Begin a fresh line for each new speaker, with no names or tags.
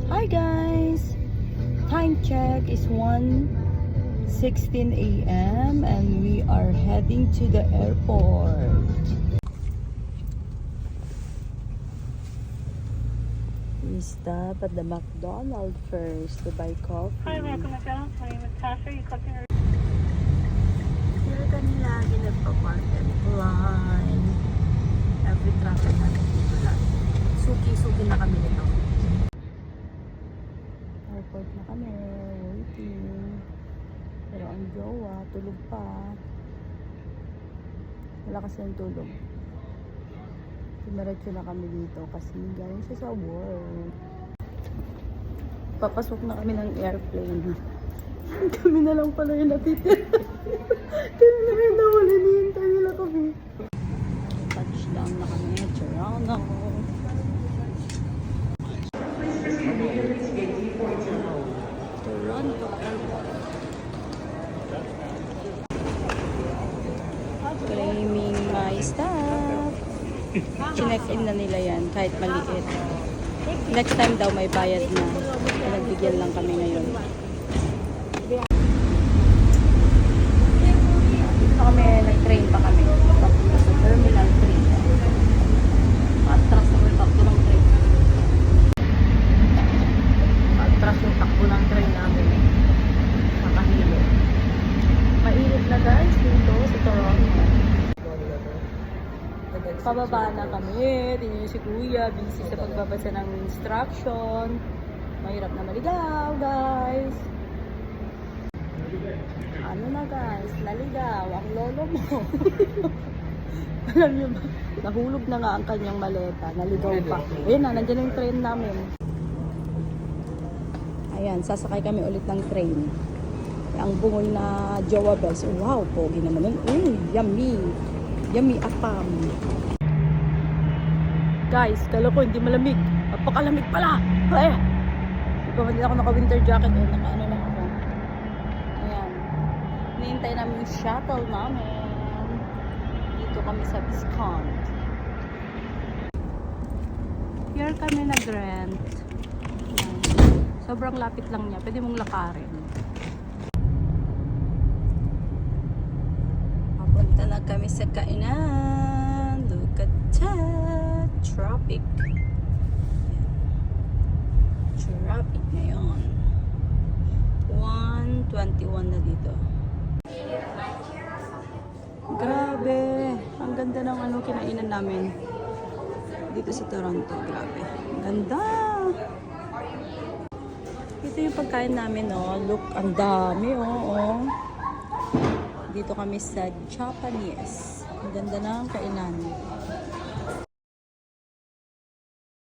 Hi guys! Time check is 1:16 a.m. and we are heading to the airport. We stop at the McDonald's first to buy coffee.
Hi, welcome to McDonald's. My name is Tasha. You collecting your...
Here kami lagi nagpa-park and line. Every traffic natin dito lang. Suki-suki na kami nito. Airport na kami. Waiting. Pero ang jowa, tulog pa. Wala kasi ang tulog. Tumiretso na kami dito kasi galing siya sa work. Papasok na kami ng airplane. Kami na lang pala yung natitira. Kaya na yung nawala, nihintay nila kami. Touchdown na kami, Toronto. Toronto Airport. Claiming my stuff. Chinek-in na nila yan kahit maliit. Next time daw may bayad na. Nagbigyan lang kami ngayon. Nag-train pa kami. Tapos sa Terminal 3. Atras na yung takbo ng train. Atras yung takbo ng train namin. Nakahilo. Mainit na guys dito sa Toronto. Pababa na kami. Tingnan niyo si Kuya. Busy sa pagbabasa ng instruction. Mahirap na maligaw guys. Ano na guys, naligaw ang lolo mo. Alam niyo ba, nahulog na nga ang kanyang maleta, naligaw pa. Ayun na, nandiyan yung train namin. Ayan, sasakay kami ulit ng train. Ang bungol na Jowa Bells. Wow, pogi naman nun. Yummy. Yummy apam. Guys, kala ko hindi malamig. Napakalamig pala. Ay! Hindi ako naka-winter jacket. Naka-ano lang ako. Hinihintay namin yung shuttle namin. Dito kami sa Viscount. Here kami nag-rent. Sobrang lapit lang niya. Pwede mong lakarin. Papunta na kami sa kainan. Look at that. Traffic. Traffic ngayon. 1:21 na dito. Grabe, ang ganda ng kinainan namin dito sa Toronto. Grabe, ang ganda. Ito yung pagkain namin, oh. Look, ang dami, oh. Dito kami sa Japanese. Ang ganda ng kainan.